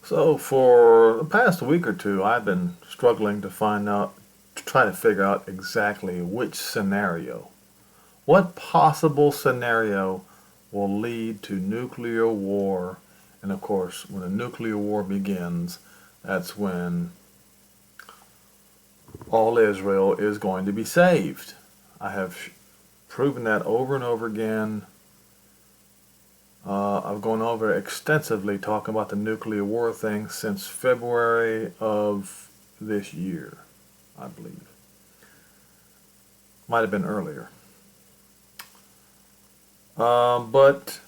So for the past week or two, I've been struggling to try to figure out exactly which scenario, what possible scenario will lead to nuclear war. And of course, when a nuclear war begins, that's when all Israel is going to be saved. I have proven that over and over again. I've gone over extensively talking about the nuclear war thing since February of this year, I believe. Might have been earlier. But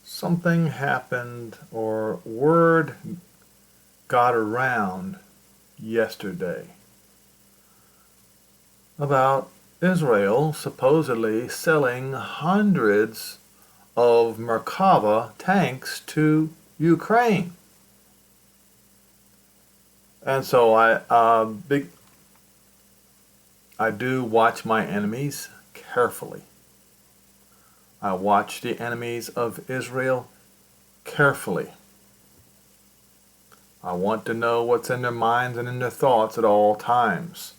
something happened, or word got around yesterday about Israel supposedly selling hundreds of Merkava tanks to Ukraine. And so I do watch my enemies carefully. I watch the enemies of Israel carefully. I want to know what's in their minds and in their thoughts at all times.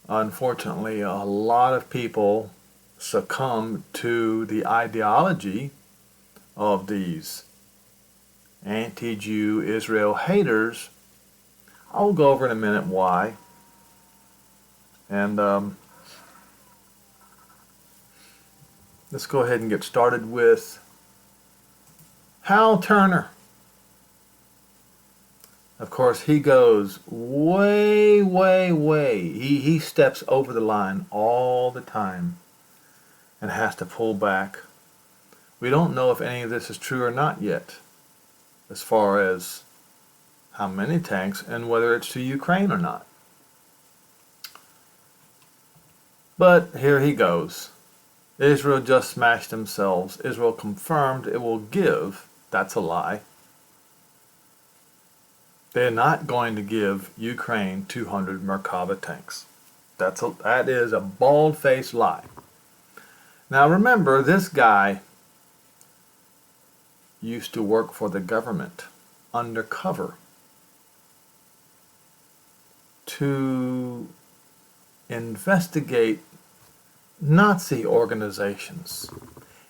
Unfortunately, a lot of people succumb to the ideology of these anti-Jew Israel haters. I'll go over in a minute why. And let's go ahead and get started with Hal Turner. Of course, he goes way, way, way. He steps over the line all the time and has to pull back. We don't know if any of this is true or not yet, as far as how many tanks and whether it's to Ukraine or not. But here he goes. Israel just smashed themselves. Israel confirmed it will give. That's a lie. They're not going to give Ukraine 200 Merkava tanks. That is a bald-faced lie. Now remember, this guy used to work for the government undercover to investigate Nazi organizations.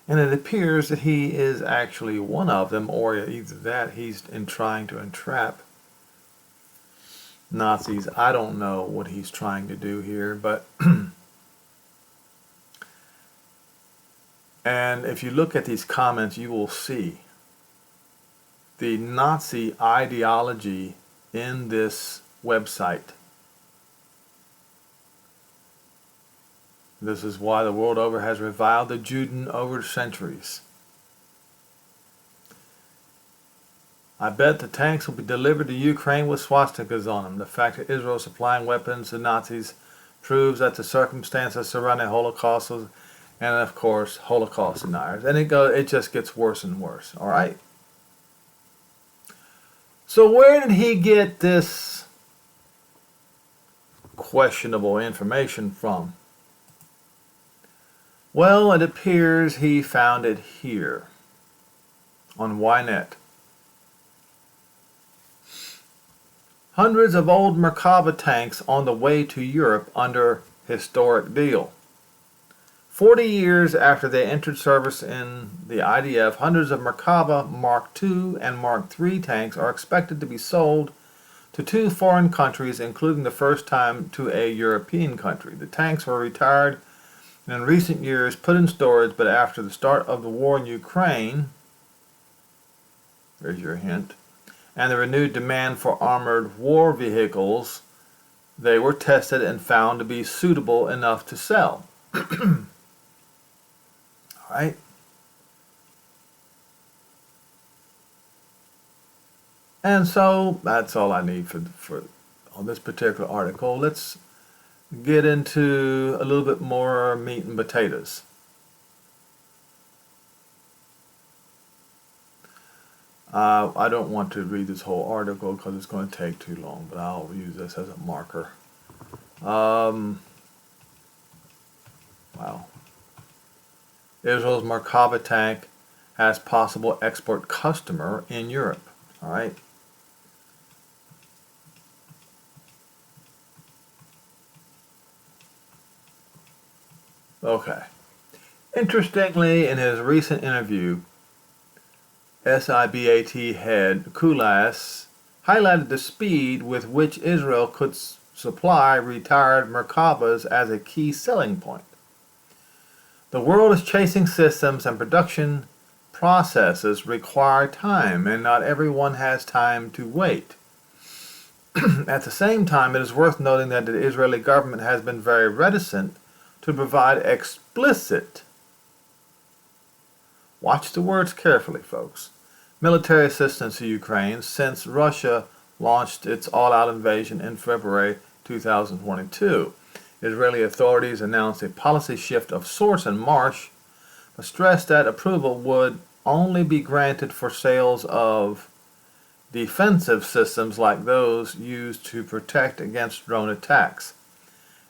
And it appears that he is actually one of them, or either that he's trying to entrap Nazis. I don't know what he's trying to do here, but and if you look at these comments, you will see the Nazi ideology in this website. This is why the world over has reviled the Juden over centuries. I bet the tanks will be delivered to Ukraine with swastikas on them. The fact that Israel is supplying weapons to Nazis proves that the circumstances surrounding Holocaust was, and of course, Holocaust deniers. And it just gets worse and worse. All right. So where did he get this questionable information from? Well, it appears he found it here on Ynet. Hundreds of old Merkava tanks on the way to Europe under historic deal. 40 years after they entered service in the IDF, hundreds of Merkava Mark II and Mark III tanks are expected to be sold to 2 foreign countries, including the first time to a European country. The tanks were retired and in recent years put in storage, but after the start of the war in Ukraine, there's your hint, and the renewed demand for armored war vehicles, they were tested and found to be suitable enough to sell. All right. And so that's all I need for on this particular article. Let's get into a little bit more meat and potatoes. I don't want to read this whole article because it's going to take too long, but I'll use this as a marker. Wow. Israel's Merkava tank as possible export customer in Europe. All right. Okay. Interestingly, in his recent interview, SIBAT head Kulas highlighted the speed with which Israel could supply retired Merkavas as a key selling point. The world is chasing systems, and production processes require time, and not everyone has time to wait. At the same time, it is worth noting that the Israeli government has been very reticent to provide explicit, watch the words carefully, folks, military assistance to Ukraine since Russia launched its all-out invasion in February 2022. Israeli authorities announced a policy shift of sorts in March, but stressed that approval would only be granted for sales of defensive systems like those used to protect against drone attacks.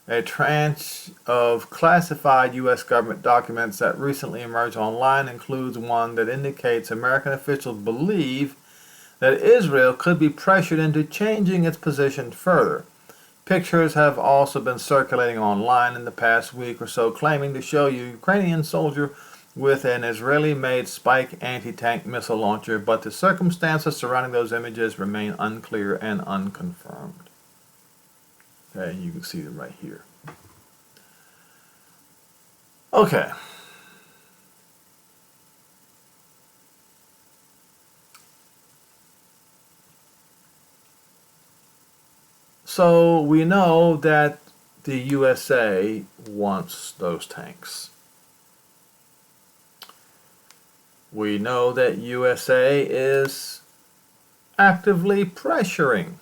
A tranche of classified U.S. government documents that recently emerged online includes one that indicates American officials believe that Israel could be pressured into changing its position further. Pictures have also been circulating online in the past week or so claiming to show a Ukrainian soldier with an Israeli-made Spike anti-tank missile launcher, but the circumstances surrounding those images remain unclear and unconfirmed. Okay, you can see them right here. Okay. So we know that the USA wants those tanks. We know that USA is actively pressuring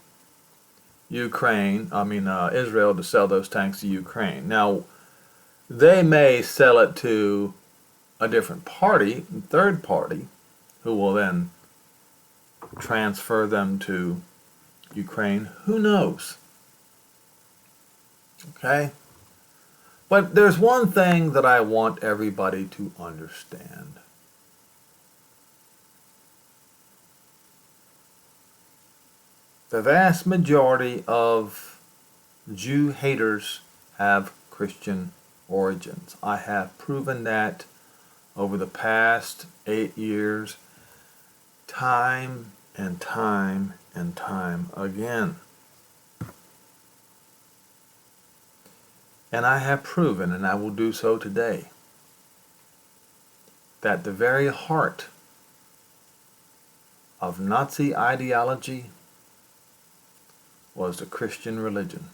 Israel to sell those tanks to Ukraine. Now, they may sell it to a different party, third party, who will then transfer them to Ukraine. Who knows? Okay? But there's one thing that I want everybody to understand. The vast majority of Jew haters have Christian origins. I have proven that over the past 8 years, time and time and time again. And I have proven, and I will do so today, that the very heart of Nazi ideology was the Christian religion.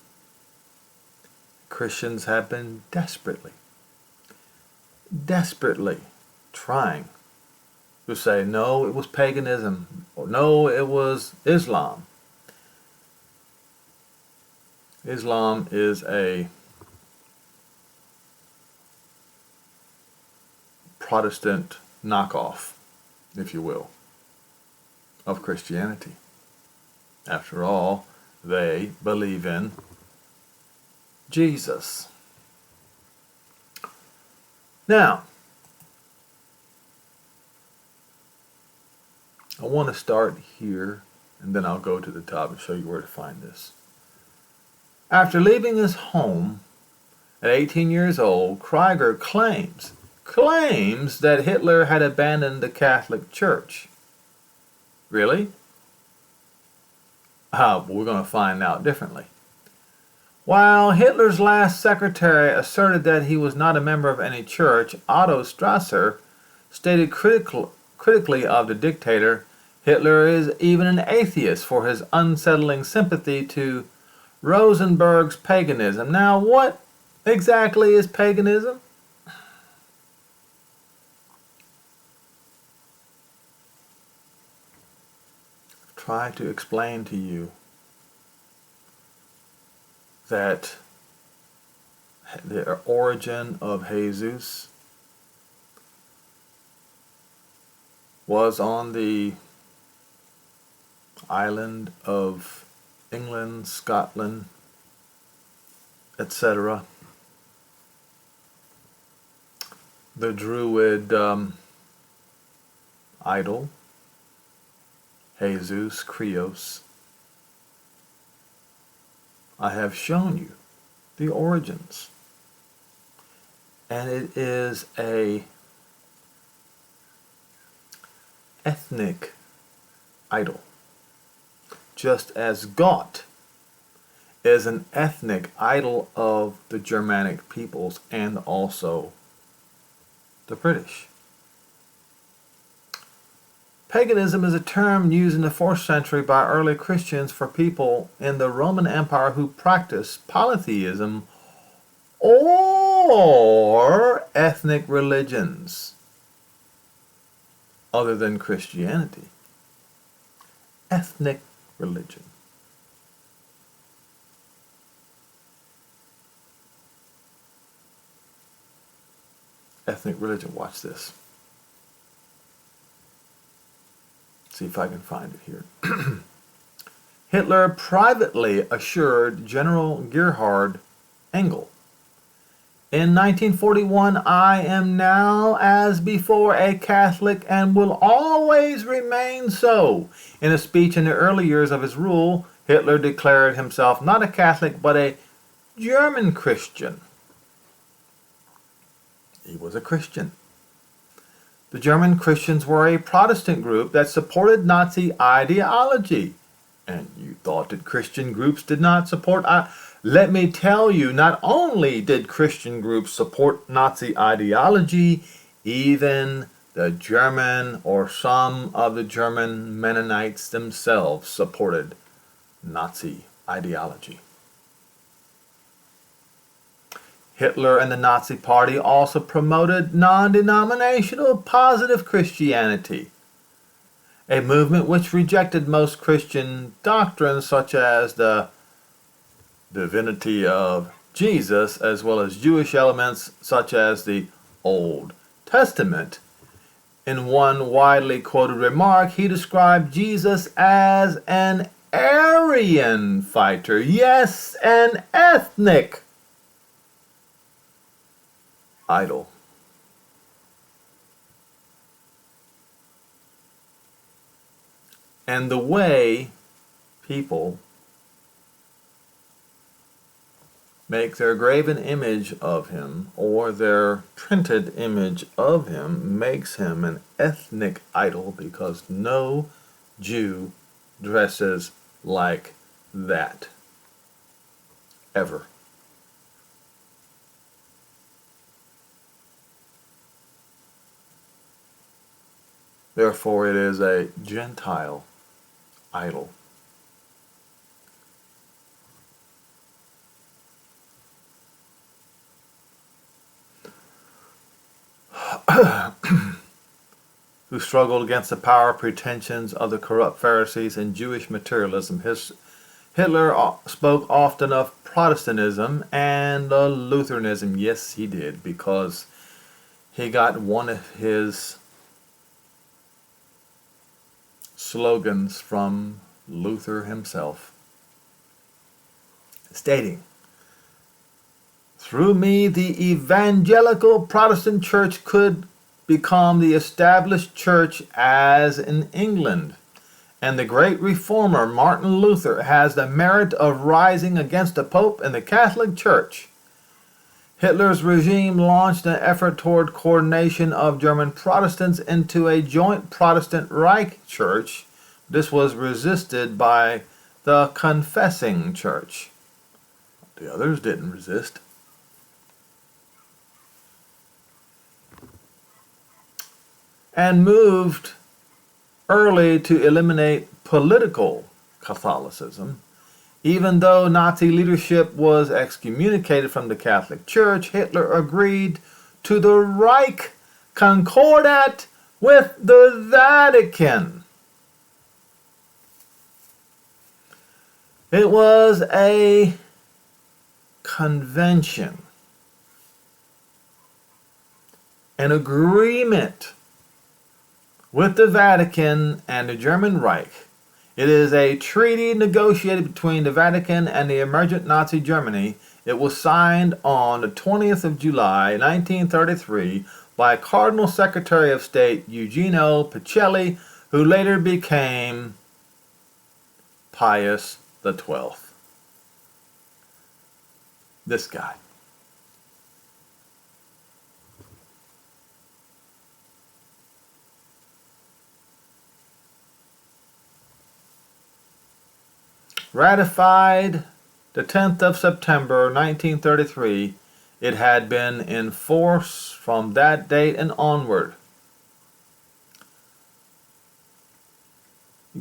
Christians have been desperately trying to say, no, it was paganism, or no, it was Islam. Islam is a Protestant knockoff, if you will, of Christianity. After all, they believe in Jesus. Now, I want to start here, and then I'll go to the top and show you where to find this. After leaving his home at 18 years old, Krieger claims that Hitler had abandoned the Catholic Church. Really? We're going to find out differently. While Hitler's last secretary asserted that he was not a member of any church, Otto Strasser stated critically of the dictator, Hitler is even an atheist for his unsettling sympathy to Rosenberg's paganism. Now, what exactly is paganism? Try to explain to you that the origin of Jesus was on the island of England, Scotland, etc. The Druid idol, Jesus Christos. I have shown you the origins. And it is a ethnic idol. Just as Gott is an ethnic idol of the Germanic peoples and also the British. Paganism is a term used in the 4th century by early Christians for people in the Roman Empire who practiced polytheism or ethnic religions other than Christianity. Ethnic religion. Ethnic religion. Watch this. See if I can find it here. Hitler privately assured General Gerhard Engel, in 1941, I am now as before a Catholic and will always remain so. In a speech in the early years of his rule, Hitler declared himself not a Catholic but a German Christian. He was a Christian. The German Christians were a Protestant group that supported Nazi ideology. And you thought that Christian groups did not support... Let me tell you, not only did Christian groups support Nazi ideology, even the German or some of the German Mennonites themselves supported Nazi ideology. Hitler and the Nazi Party also promoted non-denominational positive Christianity, a movement which rejected most Christian doctrines such as the divinity of Jesus, as well as Jewish elements such as the Old Testament. In one widely quoted remark, he described Jesus as an Aryan fighter. Yes, an ethnic idol. And the way people make their graven image of him or their printed image of him makes him an ethnic idol, because no Jew dresses like that ever. Therefore, it is a Gentile idol. Who struggled against the power pretensions of the corrupt Pharisees and Jewish materialism. Hitler spoke often of Protestantism and Lutheranism. Yes, he did, because he got one of his slogans from Luther himself, stating, "Through me, the evangelical Protestant church could become the established church as in England. And the great reformer Martin Luther has the merit of rising against the Pope and the Catholic Church." Hitler's regime launched an effort toward coordination of German Protestants into a joint Protestant Reich Church. This was resisted by the Confessing Church. The others didn't resist. And moved early to eliminate political Catholicism. Even though Nazi leadership was excommunicated from the Catholic Church, Hitler agreed to the Reich Concordat with the Vatican. It was a convention, an agreement with the Vatican and the German Reich. It is a treaty negotiated between the Vatican and the emergent Nazi Germany. It was signed on the 20th of July, 1933, by Cardinal Secretary of State Eugenio Pacelli, who later became Pius XII. This guy. Ratified the 10th of September 1933, it had been in force from that date and onward.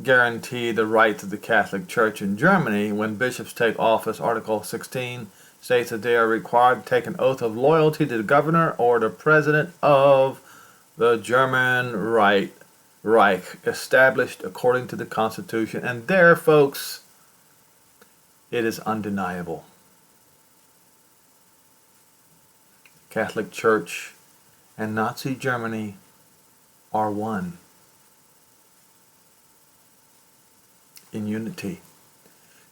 Guaranteed the rights of the Catholic Church in Germany. When bishops take office, Article 16 states that they are required to take an oath of loyalty to the governor or the president of the German Reich, established according to the Constitution. And there, folks, it is undeniable. Catholic Church and Nazi Germany are one in unity.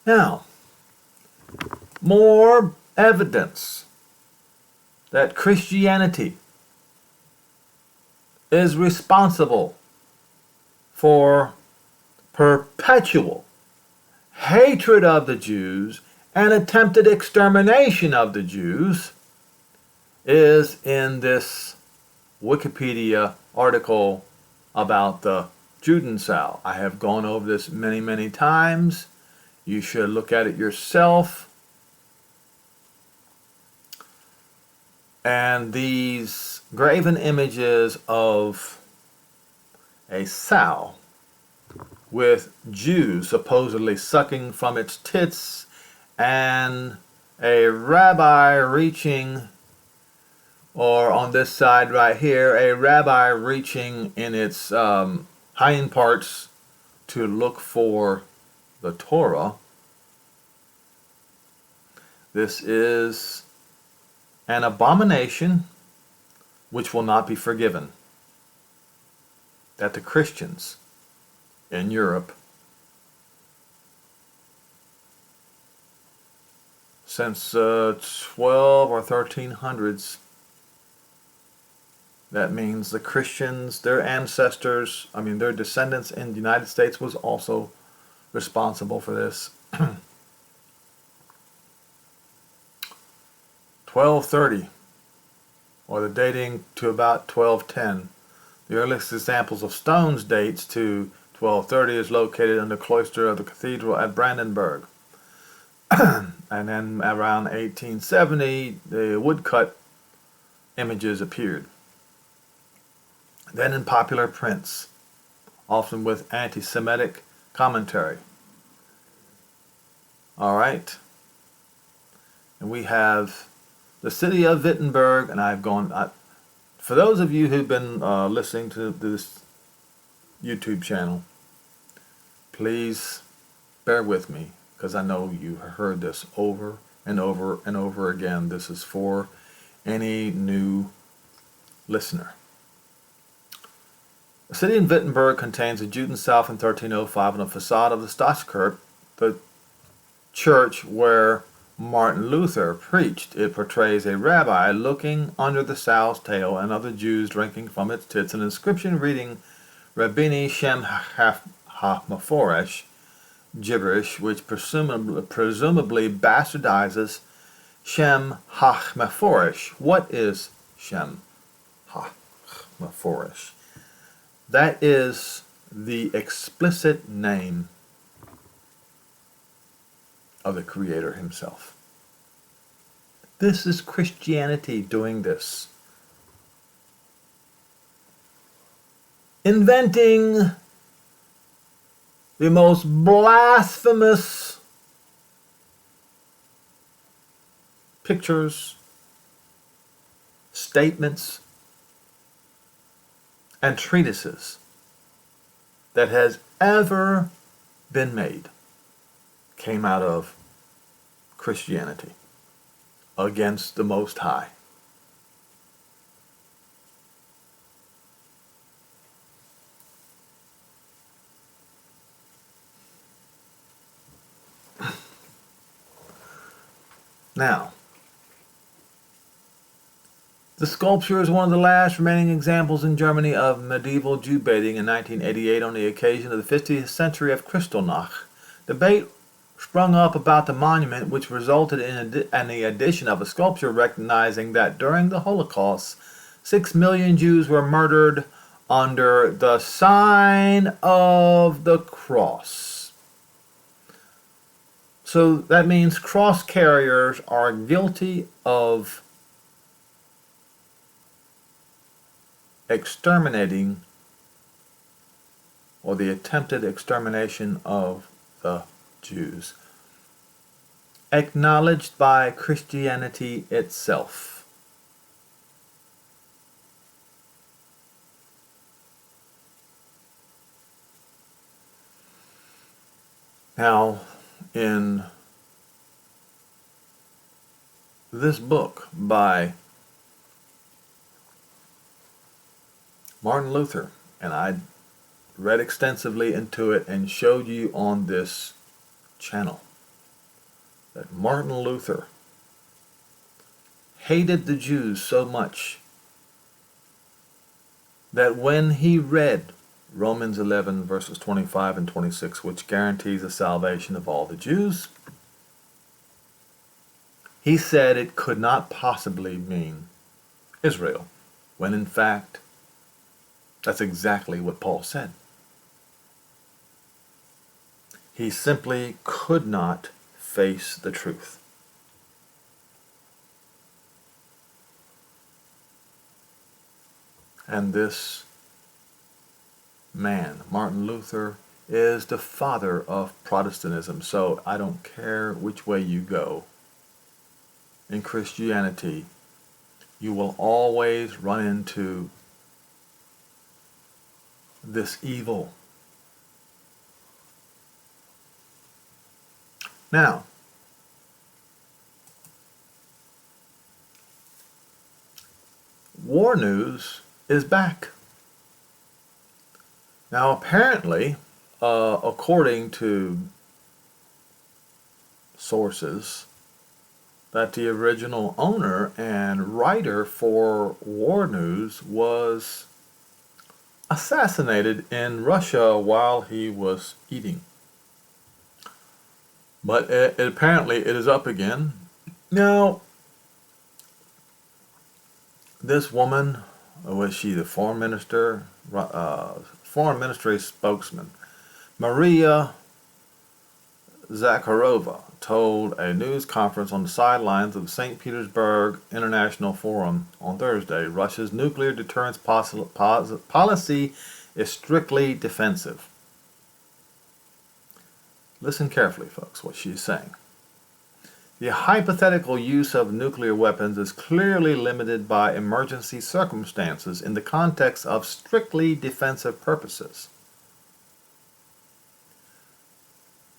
Now, more evidence that Christianity is responsible for perpetual hatred of the Jews and attempted extermination of the Jews is in this Wikipedia article about the Judensau. I have gone over this many, many times. You should look at it yourself. And these graven images of a sow with Jews supposedly sucking from its tits and a rabbi reaching, or on this side right here, a rabbi reaching in its hind parts to look for the Torah. This is an abomination which will not be forgiven, that the Christians in Europe since 12 or 1300s, that means the Christians, their ancestors, their descendants in the United States was also responsible for this. 1230, or the dating to about 1210. The earliest examples of stones dates to 1230 is located in the cloister of the cathedral at Brandenburg. And then around 1870, the woodcut images appeared. Then in popular prints, often with anti-Semitic commentary. All right. And we have the city of Wittenberg, and I've gone, for those of you who've been listening to this YouTube channel, please bear with me, because I know you heard this over and over and over again. This is for any new listener. The city in Wittenberg contains a Judensau in 1305 on the facade of the Staatskirche, the church where Martin Luther preached. It portrays a rabbi looking under the sow's tail and other Jews drinking from its tits. An inscription reading Rabbini Shem HaMeforesh, gibberish, which presumably bastardizes Shem HaMeforesh. What is Shem HaMeforesh? That is the explicit name of the Creator himself. This is Christianity doing this. Inventing the most blasphemous pictures, statements, and treatises that has ever been made came out of Christianity against the Most High. Now, The sculpture is one of the last remaining examples in Germany of medieval Jew baiting in 1988 on the occasion of the 50th century of Kristallnacht. Debate sprung up about the monument, which resulted in the addition of a sculpture recognizing that during the Holocaust, 6 million Jews were murdered under the sign of the cross. So that means cross carriers are guilty of exterminating or the attempted extermination of the Jews, acknowledged by Christianity itself. Now, in this book by Martin Luther, and I read extensively into it and showed you on this channel that Martin Luther hated the Jews so much that when he read Romans 11 verses 25 and 26, which guarantees the salvation of all the Jews, he said it could not possibly mean Israel, when in fact that's exactly what Paul said. He simply could not face the truth. And this man, Martin Luther, is the father of Protestantism. So I don't care which way you go in Christianity, you will always run into this evil. Now, war news is back. Now, apparently, according to sources, that the original owner and writer for War News was assassinated in Russia while he was eating. But apparently it is up again. Now, this woman, was she the foreign minister, foreign ministry spokesman, Maria Zakharova, told a news conference on the sidelines of the St. Petersburg International Forum on Thursday, Russia's nuclear deterrence policy is strictly defensive. Listen carefully, folks, what she's saying. The hypothetical use of nuclear weapons is clearly limited by emergency circumstances in the context of strictly defensive purposes.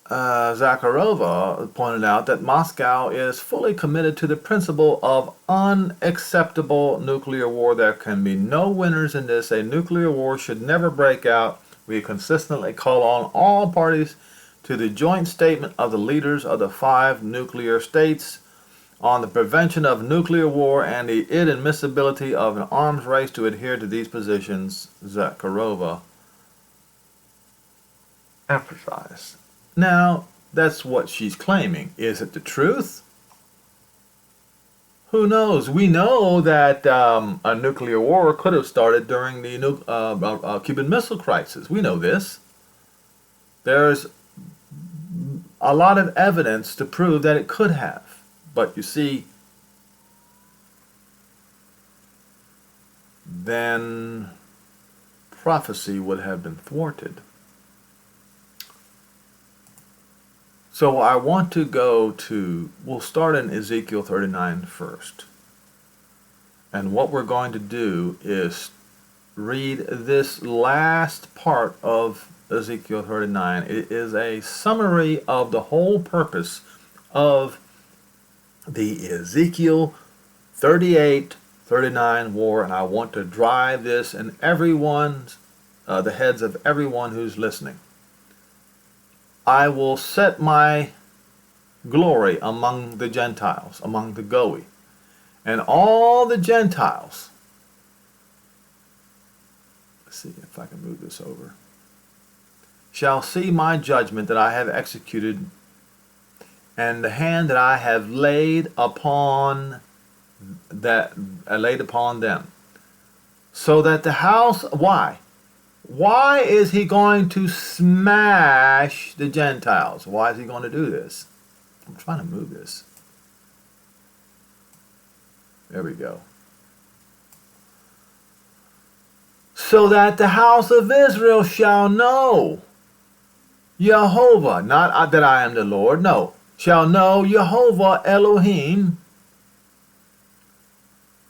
Zakharova pointed out that Moscow is fully committed to the principle of unacceptable nuclear war. There can be no winners in this. A nuclear war should never break out. We consistently call on all parties to the joint statement of the leaders of the 5 nuclear states on the prevention of nuclear war and the inadmissibility of an arms race to adhere to these positions, Zakharova emphasized. Now, that's what she's claiming. Is it the truth? Who knows? We know that a nuclear war could have started during the Cuban Missile Crisis. We know this. There's a lot of evidence to prove that it could have. But you see, then prophecy would have been thwarted. So I want to we'll start in Ezekiel 39 first. And what we're going to do is read this last part of Ezekiel 39. It is a summary of the whole purpose of the Ezekiel 38-39 war. And I want to drive this in the heads of everyone who's listening. I will set my glory among the Gentiles, among the Goy, and all the Gentiles. Let's see if I can move this over. Shall see my judgment that I have executed, and the hand that I have laid upon them. So that the house, why? Why is he going to smash the Gentiles? Why is he going to do this? I'm trying to move this. There we go. So that the house of Israel shall know Jehovah, not that I am the Lord, no, shall know Jehovah Elohim.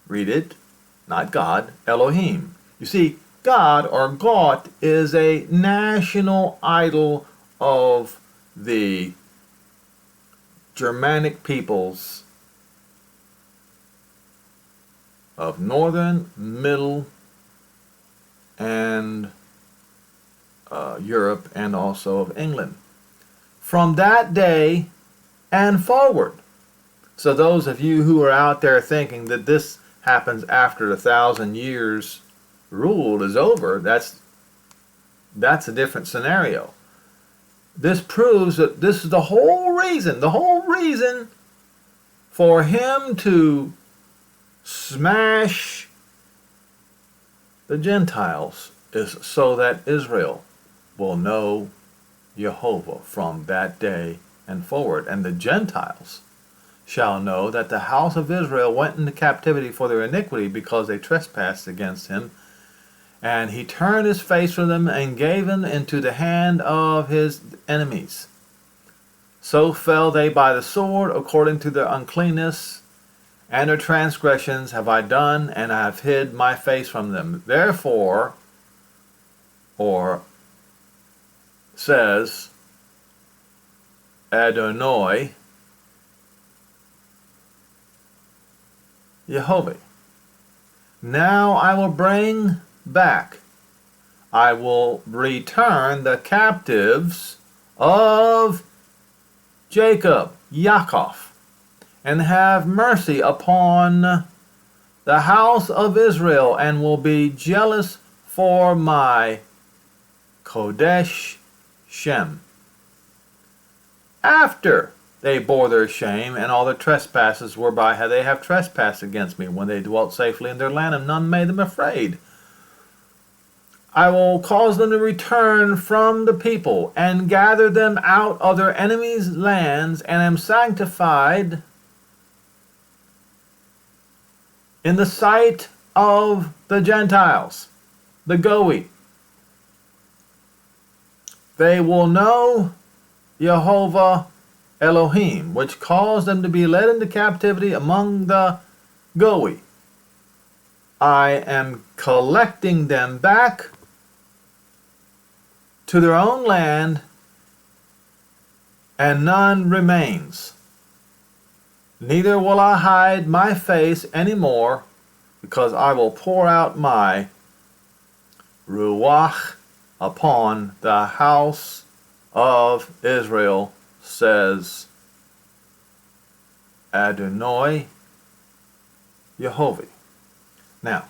Read it, not God, Elohim. You see, God or God is a national idol of the Germanic peoples of northern, middle, and Europe, and also of England. From that day and forward. So those of you who are out there thinking that this happens after 1,000 years rule is over, that's a different scenario. This proves that this is the whole reason for him to smash the Gentiles is so that Israel will know Jehovah from that day and forward. And the Gentiles shall know that the house of Israel went into captivity for their iniquity, because they trespassed against him. And he turned his face from them and gave them into the hand of his enemies. So fell they by the sword, according to their uncleanness and their transgressions have I done, and I have hid my face from them. Therefore, or says Adonai Jehovah, now I will bring back, I will return the captives of Jacob, Yaakov, and have mercy upon the house of Israel, and will be jealous for my Kodesh Shem. After they bore their shame and all their trespasses whereby they have trespassed against me, when they dwelt safely in their land, and none made them afraid, I will cause them to return from the people, and gather them out of their enemies' lands, and am sanctified in the sight of the Gentiles, the Goi. They will know Jehovah Elohim, which caused them to be led into captivity among the Goi. I am collecting them back to their own land, and none remains. Neither will I hide my face any more, because I will pour out my Ruach upon the house of Israel, says Adonai Jehovah. Now,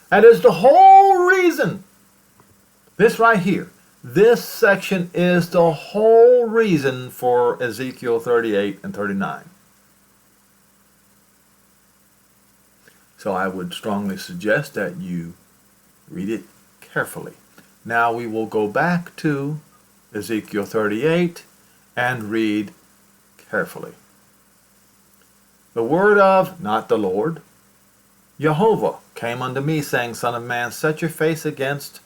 that is the whole reason. This right here, this section is the whole reason for Ezekiel 38 and 39. So I would strongly suggest that you read it carefully. Now we will go back to Ezekiel 38 and read carefully. The word of, not the Lord, Jehovah came unto me, saying, Son of man, set your face against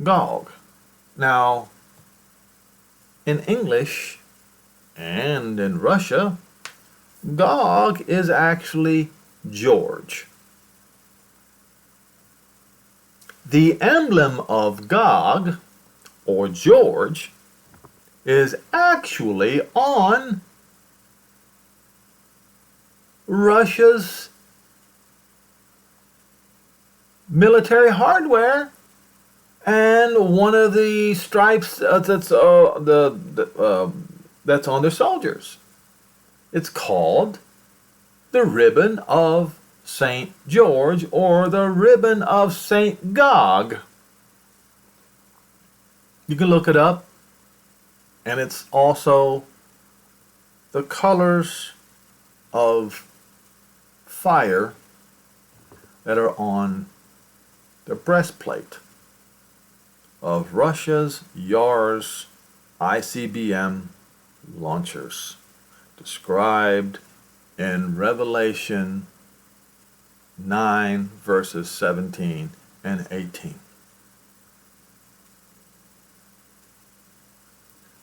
Gog. Now, in English and in Russia, Gog is actually George. The emblem of Gog, or George, is actually on Russia's military hardware, and one of the stripes that's on their soldiers. It's called the Ribbon of St. George, or the Ribbon of St. Gog. You can look it up, and it's also the colors of fire that are on the breastplate of Russia's Yars ICBM launchers, described in Revelation 9 verses 17 and 18.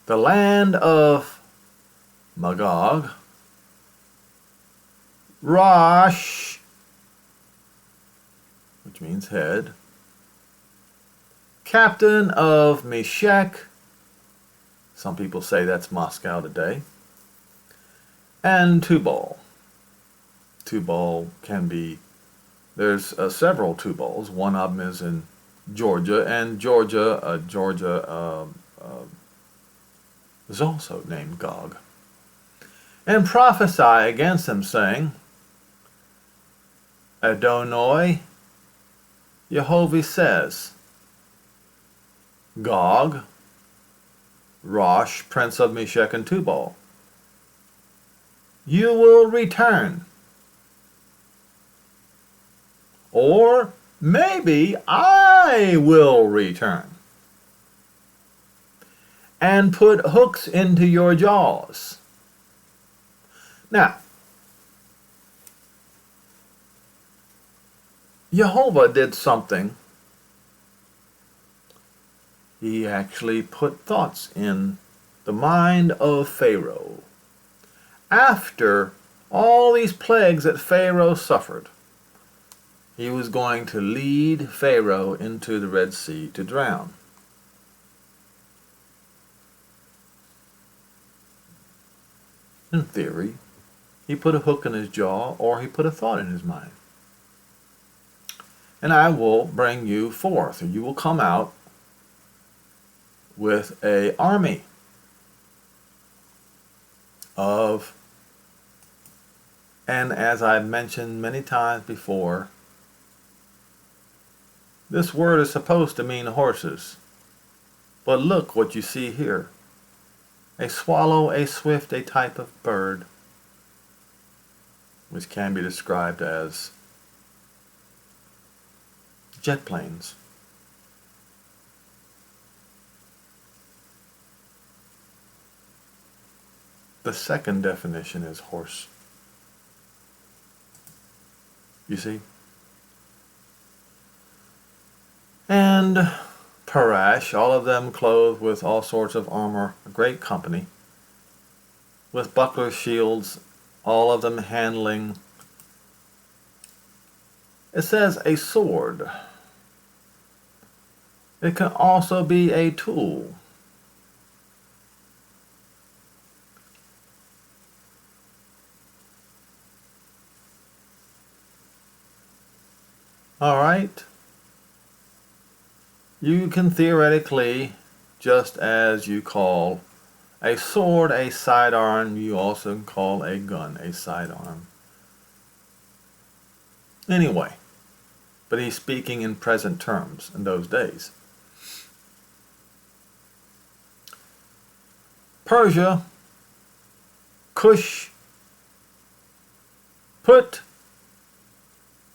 The land of Magog, Rosh, which means head, captain of Meshech, some people say that's Moscow today, and Tubal. Tubal can be, there's several Tubals. One of them is in Georgia, and Georgia is also named Gog. And prophesy against them, saying, Adonai, Jehovah says, Gog, Rosh, prince of Meshech and Tubal, you will return. Or maybe I will return and put hooks into your jaws. Now, Jehovah did something. He actually put thoughts in the mind of Pharaoh. After all these plagues that Pharaoh suffered, he was going to lead Pharaoh into the Red Sea to drown. In theory, he put a hook in his jaw, or he put a thought in his mind. And I will bring you forth, and you will come out with an army of, and as I've mentioned many times before, this word is supposed to mean horses. But look what you see here. A swallow, a swift, a type of bird, which can be described as jet planes. The second definition is horse. You see? And Parash, all of them clothed with all sorts of armor, a great company, with bucklers, shields, all of them handling, it says, a sword. It can also be a tool. All right. You can theoretically, just as you call a sword a sidearm, you also can call a gun a sidearm. Anyway, but he's speaking in present terms in those days. Persia, Cush, Put,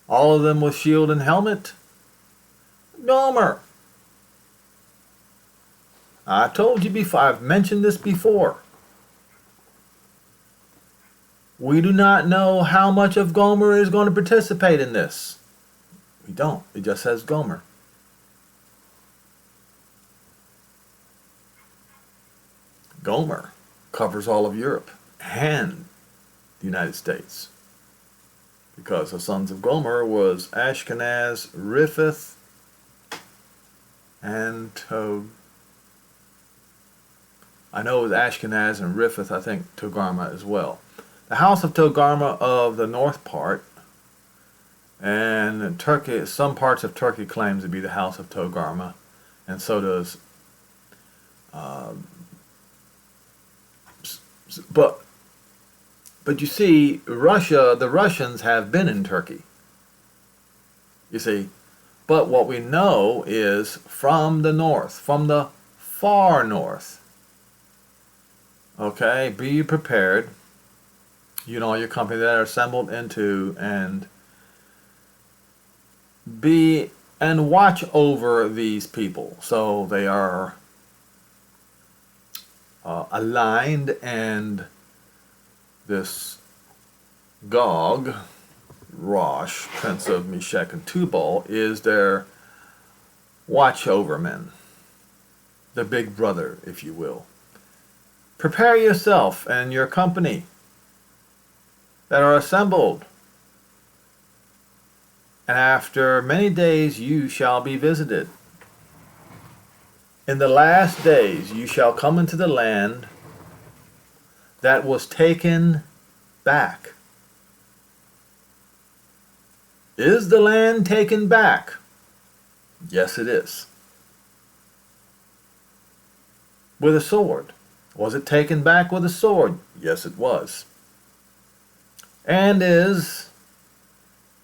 all of them with shield and helmet. Gomer. I told you before, I've mentioned this before. We do not know how much of Gomer is going to participate in this. We don't. It just says Gomer. Gomer covers all of Europe and the United States, because the sons of Gomer was Ashkenaz, Riphath, and I know it was Ashkenaz and Riphath, I think Togarmah as well. The house of Togarmah of the north part, and Turkey, some parts of Turkey claims to be the house of Togarmah, and so does, but But you see, the Russians have been in Turkey. You see, but what we know is from the north, from the far north. Okay, be prepared. You know, your company that are assembled into and watch over these people. So they are aligned, and this Gog, Rosh, Prince of Meshech and Tubal, is their watch over men, the big brother, if you will. Prepare yourself and your company that are assembled, and after many days you shall be visited. In the last days you shall come into the land that was taken back. Is the land taken back? Yes, it is. With a sword. Was it taken back with a sword? Yes, it was. And is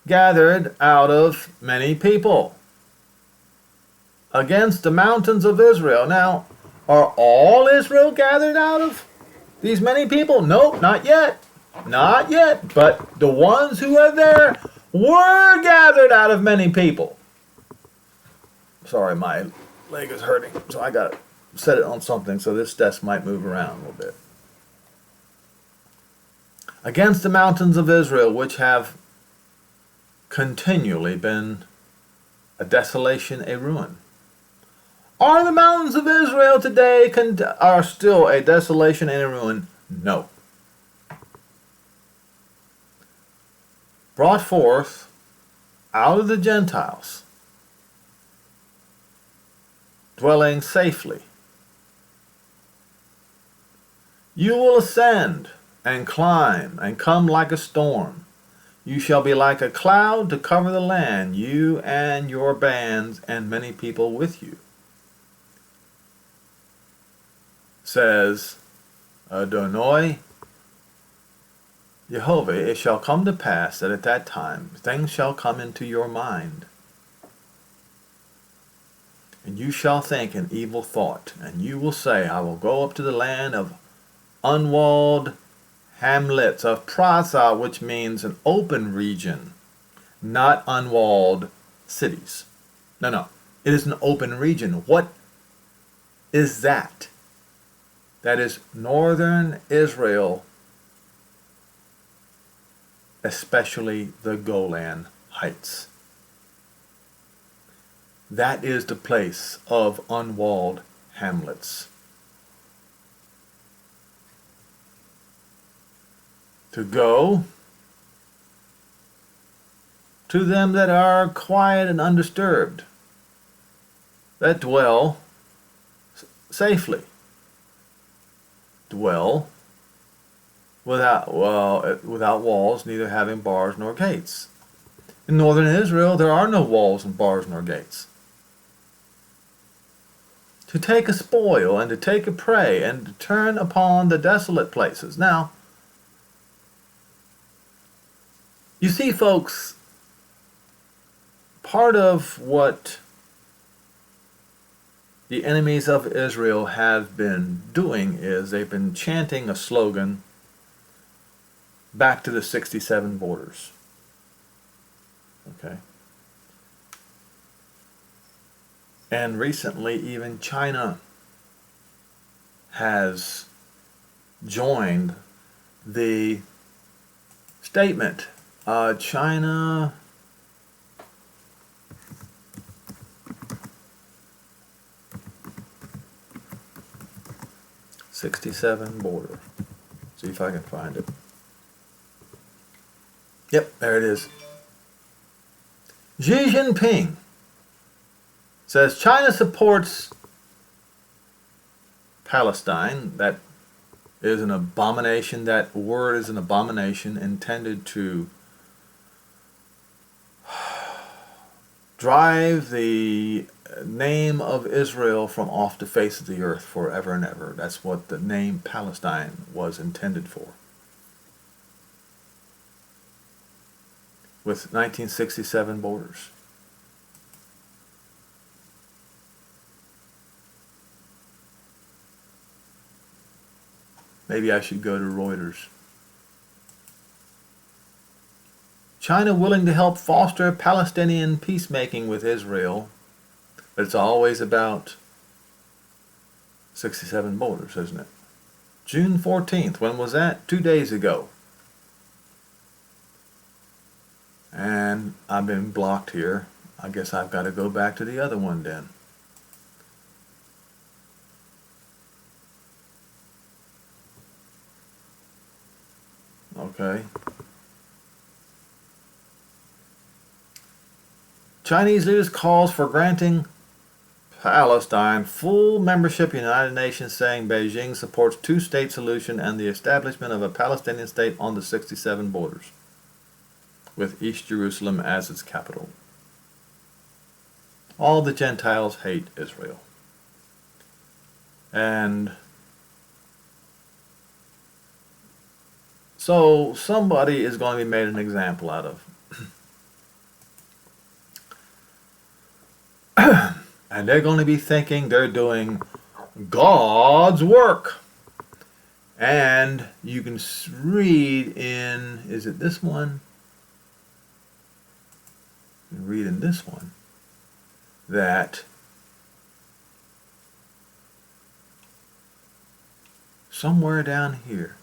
gathered out of many people against the mountains of Israel. Now, are all Israel gathered out of these many people? Nope, not yet. Not yet. But the ones who are there were gathered out of many people. Sorry, my leg is hurting, so I got to set it on something so this desk might move around a little bit. Against the mountains of Israel, which have continually been a desolation, a ruin. Are the mountains of Israel today are still a desolation and a ruin? No. Brought forth out of the Gentiles, dwelling safely. You will ascend and climb and come like a storm. You shall be like a cloud to cover the land, you and your bands and many people with you. Says Adonai Jehovah, it shall come to pass that at that time things shall come into your mind, and you shall think an evil thought, and you will say, I will go up to the land of unwalled hamlets, of Prasa, which means an open region, not unwalled cities. No. It is an open region. What is that? That is northern Israel, especially the Golan Heights. That is the place of unwalled hamlets. To go to them that are quiet and undisturbed, that dwell safely, dwell without walls, neither having bars nor gates. In northern Israel, there are no walls and bars nor gates. To take a spoil and to take a prey and to turn upon the desolate places. Now, you see, folks, part of what the enemies of Israel have been doing is they've been chanting a slogan back to the 67 borders. Okay? And recently, even China has joined the statement. China '67 border. See if I can find it. Yep, there it is. Xi Jinping says China supports Palestine. That is an abomination. That word is an abomination intended to drive the name of Israel from off the face of the earth forever and ever. That's what the name Palestine was intended for. with 1967 borders. Maybe I should go to Reuters. China willing to help foster Palestinian peacemaking with Israel. But it's always about 67 borders, isn't it? June 14th, when was that? 2 days ago. And I've been blocked here. I guess I've got to go back to the other one then. Okay. Chinese leaders calls for granting Palestine full membership in the United Nations, saying Beijing supports two-state solution and the establishment of a Palestinian state on the 67 borders, with East Jerusalem as its capital. All the Gentiles hate Israel. And so somebody is going to be made an example out of. And they're going to be thinking they're doing God's work. And you can read in, is it this one? You can read in this one that somewhere down here,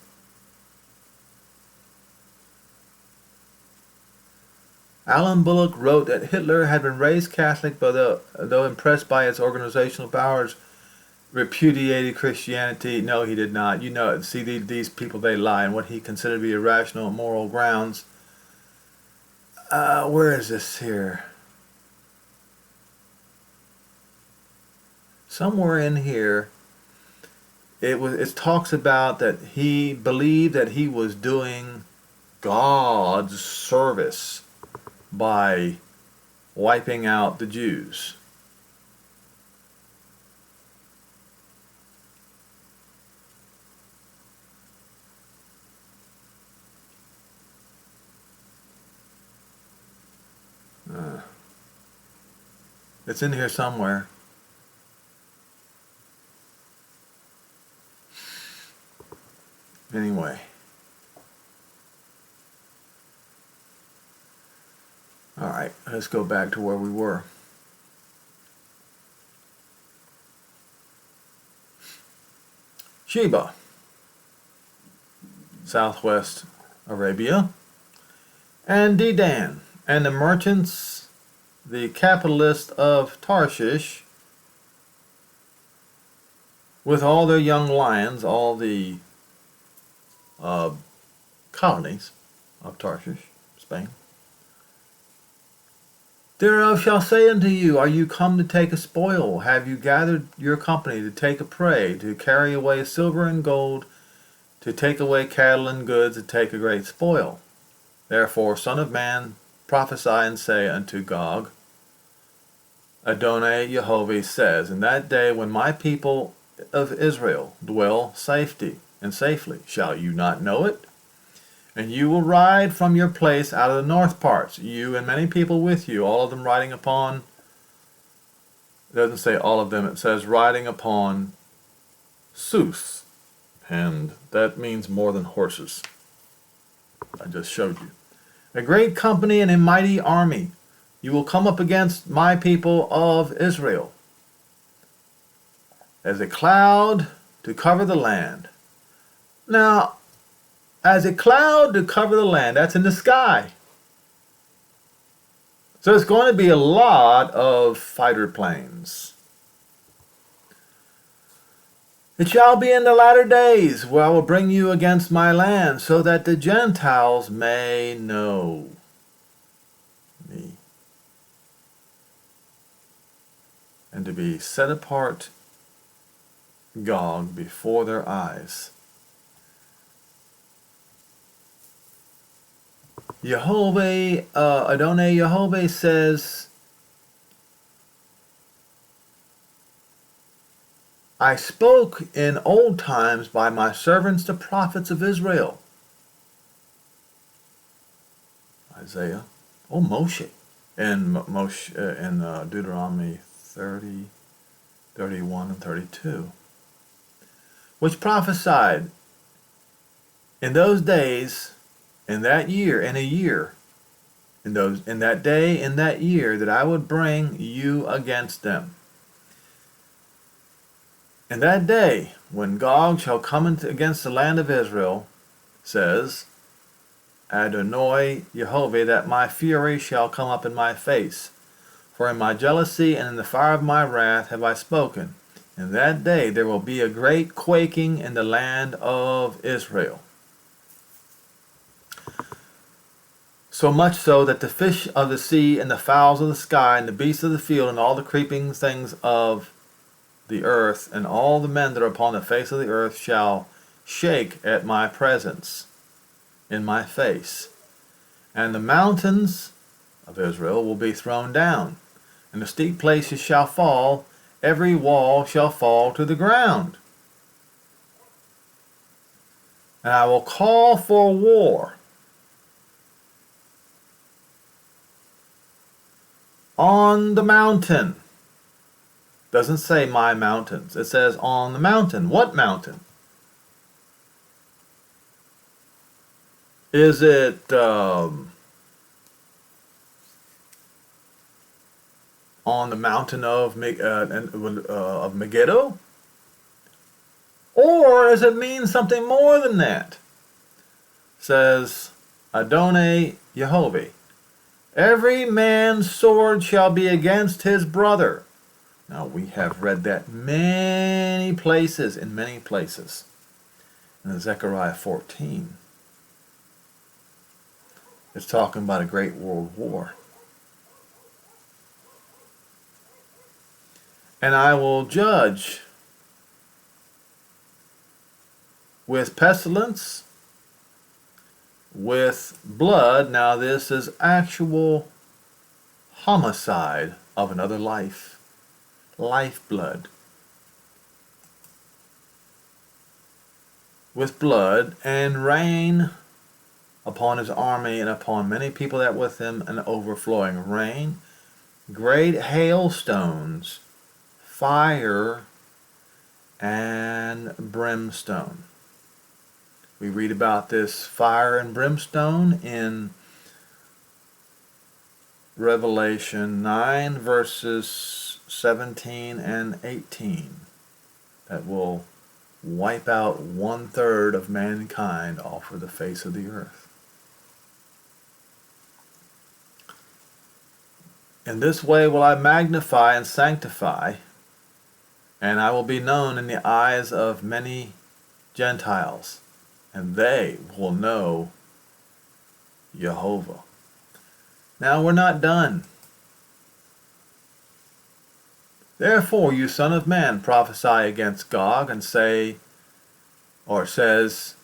Alan Bullock wrote that Hitler had been raised Catholic, but though impressed by its organizational powers, repudiated Christianity. No, he did not. You know, see, these people, they lie on what he considered to be irrational moral grounds. Where is this here? Somewhere in here, it talks about that he believed that he was doing God's service by wiping out the Jews. It's in here somewhere. Anyway. All right, let's go back to where we were. Sheba, southwest Arabia, and Dedan, and the merchants, the capitalists of Tarshish, with all their young lions, all the colonies of Tarshish, Spain. Thereof shall say unto you, are you come to take a spoil? Have you gathered your company to take a prey, to carry away silver and gold, to take away cattle and goods, to take a great spoil? Therefore, Son of Man, prophesy and say unto Gog, Adonai Yehovah says, in that day when my people of Israel dwell safely, shall you not know it? And you will ride from your place out of the north parts, you and many people with you, all of them riding upon, it doesn't say all of them, it says riding upon Sus, and that means more than horses. I just showed you. A great company and a mighty army. You will come up against my people of Israel as a cloud to cover the land. Now, as a cloud to cover the land, that's in the sky. So it's going to be a lot of fighter planes. It shall be in the latter days where I will bring you against my land, so that the Gentiles may know me, and to be set apart Gog before their eyes. Yehovah, Adonai Yehovah says, I spoke in old times by my servants the prophets of Israel. Isaiah Oh, Moshe. In Moshe, in Deuteronomy 30, 31, and 32, which prophesied in those days, in that year, in a year, in that day, in that year, that I would bring you against them. In that day, when Gog shall come against the land of Israel, says Adonai Yehovah, that my fury shall come up in my face. For in my jealousy and in the fire of my wrath have I spoken. In that day there will be a great quaking in the land of Israel. So much so that the fish of the sea and the fowls of the sky and the beasts of the field and all the creeping things of the earth and all the men that are upon the face of the earth shall shake at my presence in my face. And the mountains of Israel will be thrown down, and the steep places shall fall, every wall shall fall to the ground. And I will call for war on the mountain. Doesn't say my mountains. It says on the mountain. What mountain? Is it on the mountain of Megiddo? Or does it mean something more than that? It says Adonai Yehovah. Every man's sword shall be against his brother. Now we have read that many places, in Zechariah 14. It's talking about a great world war. And I will judge with pestilence, with blood. Now this is actual homicide of another life. Lifeblood. With blood, and rain upon his army and upon many people that with him, an overflowing rain, great hailstones, fire, and brimstone. We read about this fire and brimstone in Revelation 9 verses 17 and 18 that will wipe out 1/3 of mankind off of the face of the earth. In this way will I magnify and sanctify, and I will be known in the eyes of many Gentiles, and they will know Jehovah. Now we're not done. Therefore, you son of man, prophesy against Gog, and say, or says,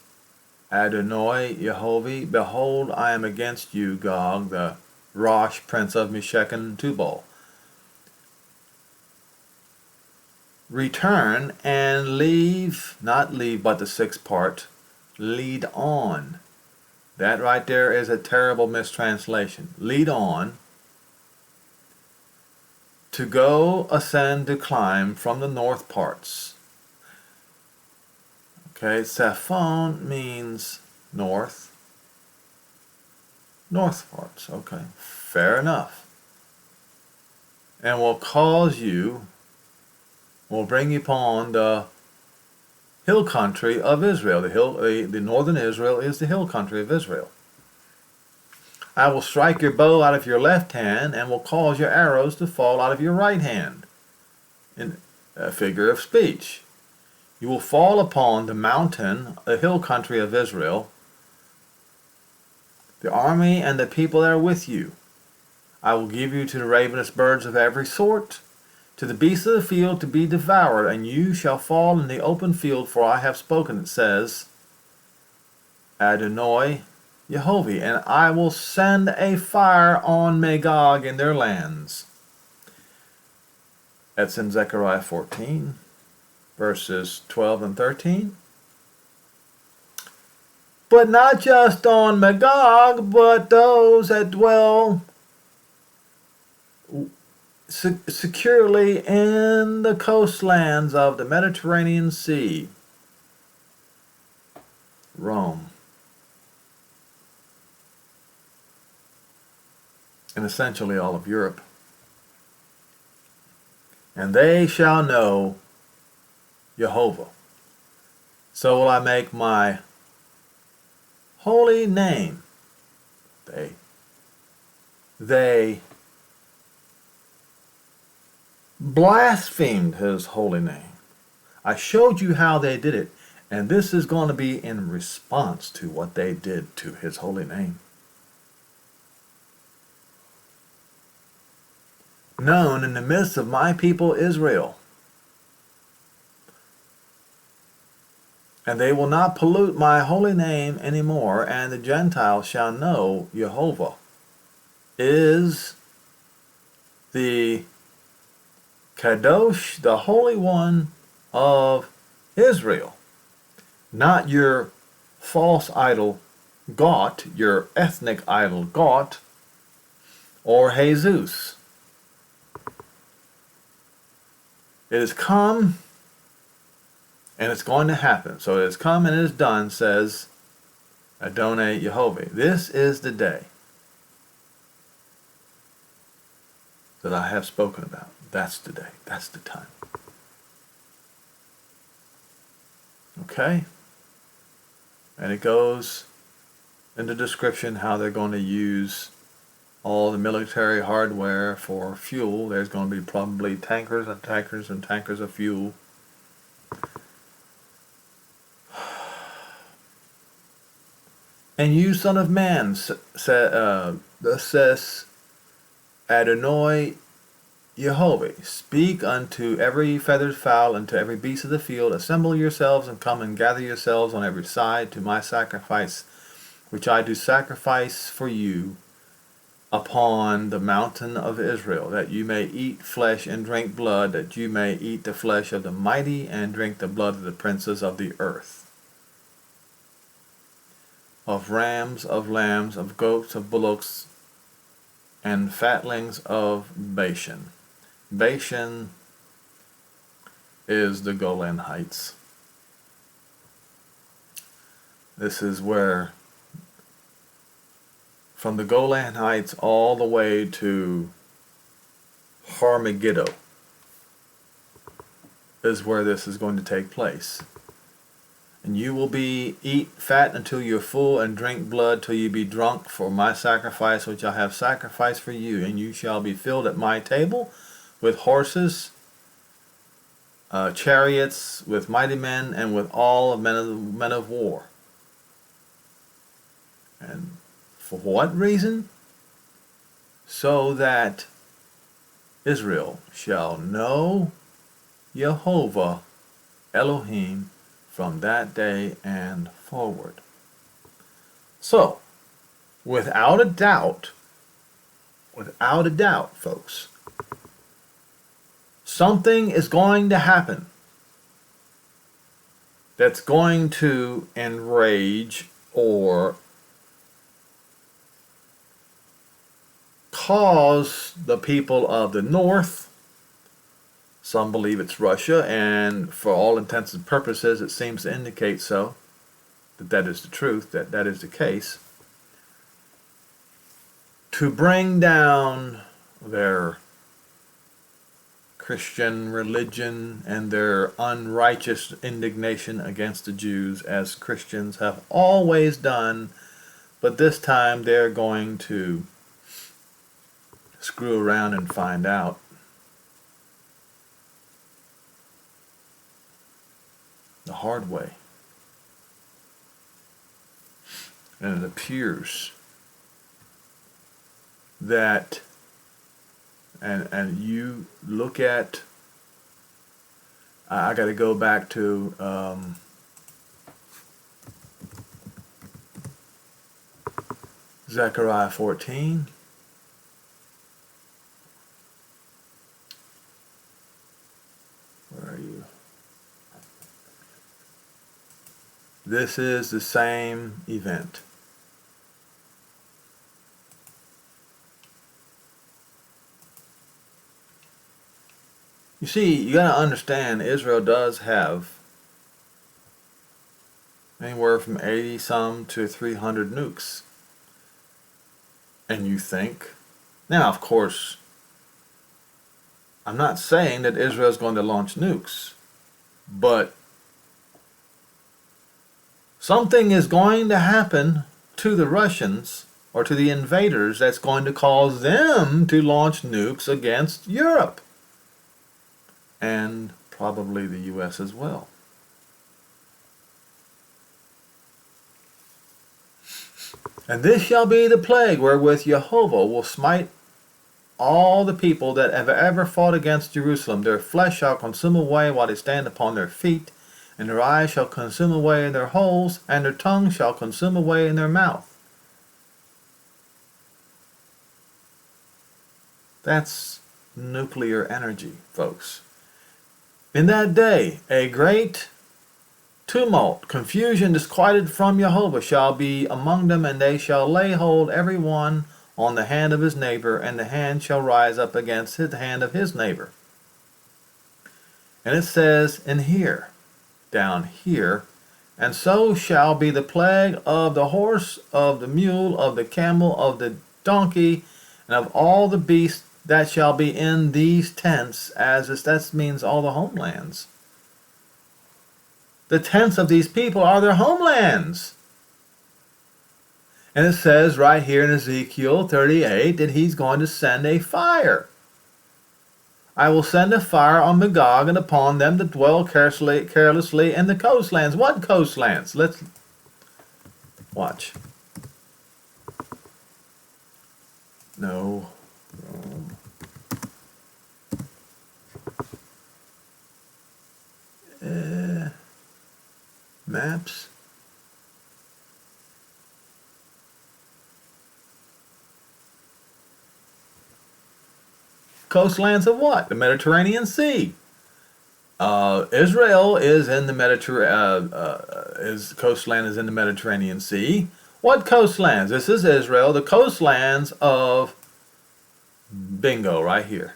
Adonai Yehovah, behold, I am against you, Gog, the Rosh, prince of Meshech and Tubal. Return and leave, not leave, but the sixth part, lead on. That right there is a terrible mistranslation. Lead on. To go, ascend, to climb from the north parts. Okay, Saphon means north. North parts, okay. Fair enough. And will cause you, will bring you upon the hill country of Israel. The northern Israel is the hill country of Israel. I will strike your bow out of your left hand, and will cause your arrows to fall out of your right hand. In a figure of speech. You will fall upon the mountain, the hill country of Israel, the army and the people that are with you. I will give you to the ravenous birds of every sort, to the beasts of the field to be devoured, and you shall fall in the open field, for I have spoken, it says Adonai Yehovah, and I will send a fire on Magog in their lands. That's in Zechariah 14, verses 12 and 13. But not just on Magog, but those that dwell securely in the coastlands of the Mediterranean Sea. Rome. And essentially all of Europe. And they shall know Jehovah. So will I make my holy name. They blasphemed his holy name. I showed you how they did it, and this is going to be in response to what they did to his holy name. Known in the midst of my people Israel. And they will not pollute my holy name anymore, and the Gentiles shall know Jehovah is the Kadosh, the Holy One of Israel. Not your false idol, God, your ethnic idol, God, or Jesus. It has come, and it's going to happen. So it has come and it is done, says Adonai Yehovah. This is the day that I have spoken about. That's the day. That's the time. Okay? And it goes in the description how they're going to use all the military hardware for fuel. There's going to be probably tankers and tankers and tankers of fuel. And you, son of man, thus says Adonai Yehovah, speak unto every feathered fowl and to every beast of the field, assemble yourselves and come and gather yourselves on every side to my sacrifice, which I do sacrifice for you upon the mountain of Israel, that you may eat flesh and drink blood, that you may eat the flesh of the mighty and drink the blood of the princes of the earth, of rams, of lambs, of goats, of bullocks, and fatlings of Bashan. Bashan is the Golan Heights. This is where, from the Golan Heights all the way to Harmageddo, is where this is going to take place. And you will eat fat until you're full, and drink blood till you be drunk for my sacrifice which I have sacrificed for you. And you shall be filled at my table with horses, chariots, with mighty men, and with all men of war. And for what reason? So that Israel shall know Jehovah Elohim from that day and forward. So, without a doubt, folks, something is going to happen that's going to enrage or cause the people of the north, some believe it's Russia, and for all intents and purposes it seems to indicate so, that is the truth, that is the case, to bring down their Christian religion and their unrighteous indignation against the Jews, as Christians have always done, but this time they're going to screw around and find out. The hard way. And it appears that, and you look at, I got to go back to Zechariah 14. Where are you? This is the same event. You see, you got to understand Israel does have anywhere from 80 some to 300 nukes. And you think, now of course, I'm not saying that Israel is going to launch nukes, but something is going to happen to the Russians or to the invaders that's going to cause them to launch nukes against Europe and probably the US as well. And this shall be the plague wherewith Jehovah will smite all the people that have ever fought against Jerusalem. Their flesh shall consume away while they stand upon their feet, and their eyes shall consume away in their holes, and their tongue shall consume away in their mouth. That's nuclear energy, folks. In that day, a great tumult, confusion, disquieted from Jehovah shall be among them, and they shall lay hold every one on the hand of his neighbor, and the hand shall rise up against the hand of his neighbor. And it says in here, down here, and so shall be the plague of the horse, of the mule, of the camel, of the donkey, and of all the beasts that shall be in these tents, that means all the homelands. The tents of these people are their homelands. And it says right here in Ezekiel 38 that he's going to send a fire. I will send a fire on Magog and upon them that dwell carelessly in the coastlands. What coastlands? Let's watch. No. Maps. Coastlands of what? The Mediterranean Sea. Israel is in the coastland is in the Mediterranean Sea. What coastlands? This is Israel. The coastlands of bingo right here.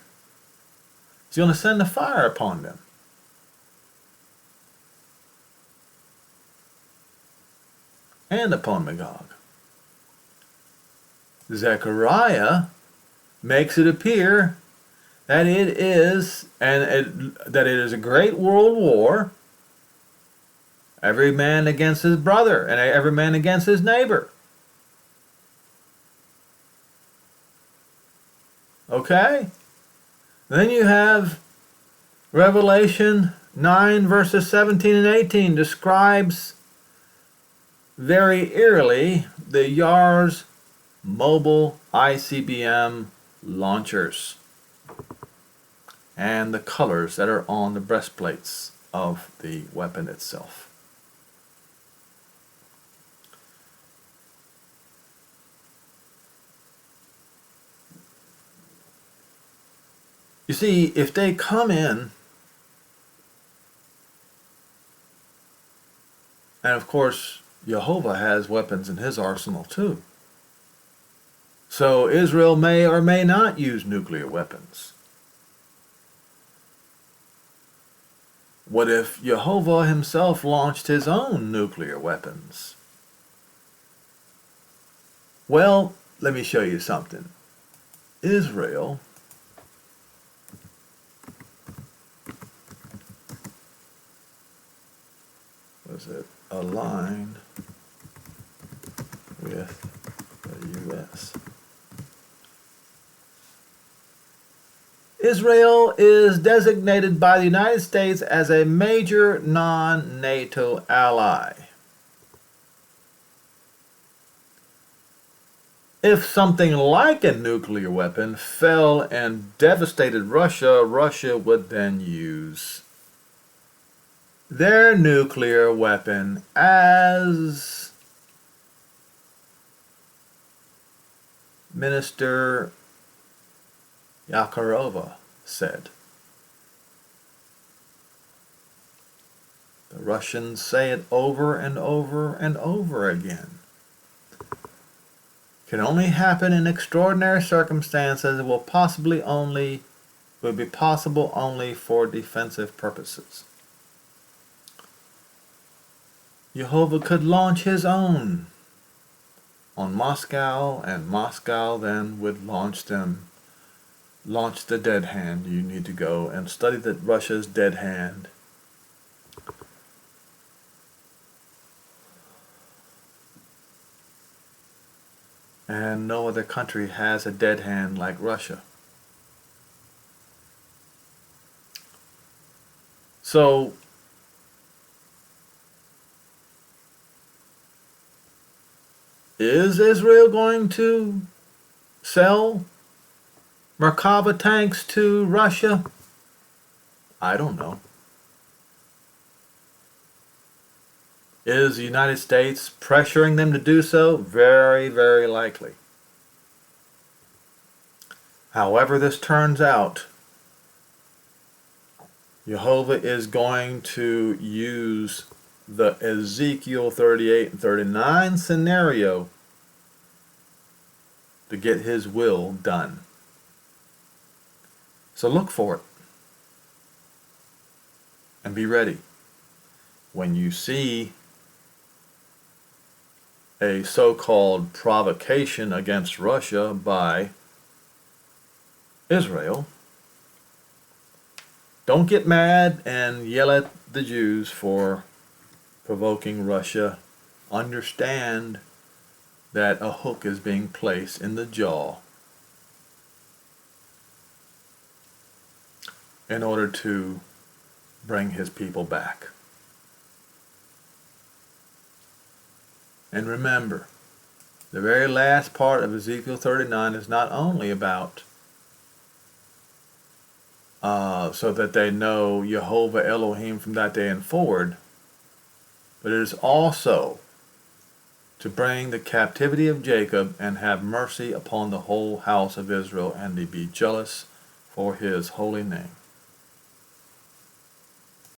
He's going to send a fire upon them. And upon Magog. Zechariah makes it appear that it is a great world war, every man against his brother and every man against his neighbor. Okay? Then you have Revelation 9 verses 17 and 18 describes very eerily the Yars mobile ICBM launchers and the colors that are on the breastplates of the weapon itself. You see, if they come in, and of course Jehovah has weapons in his arsenal too. So Israel may or may not use nuclear weapons. What if Jehovah himself launched his own nuclear weapons? Well, let me show you something. Israel was it aligned with the U.S. Israel is designated by the United States as a major non-NATO ally. If something like a nuclear weapon fell and devastated Russia, Russia would then use their nuclear weapon as Minister Yakarova said. The Russians say it over and over and over again. Can only happen in extraordinary circumstances. It will would be possible only for defensive purposes. Jehovah could launch his own on Moscow, and Moscow then would launch the dead hand. You need to go and study Russia's dead hand. And no other country has a dead hand like Russia. So, is Israel going to sell Merkava tanks to Russia? I don't know. Is the United States pressuring them to do so? Very, very likely. However this turns out, Jehovah is going to use the Ezekiel 38 and 39 scenario to get his will done. So look for it and be ready. When you see a so-called provocation against Russia by Israel, don't get mad and yell at the Jews for provoking Russia. Understand that a hook is being placed in the jaw in order to bring his people back. And remember, the very last part of Ezekiel 39 is not only about so that they know Jehovah Elohim from that day and forward, but it is also to bring the captivity of Jacob and have mercy upon the whole house of Israel, and to be jealous for his holy name.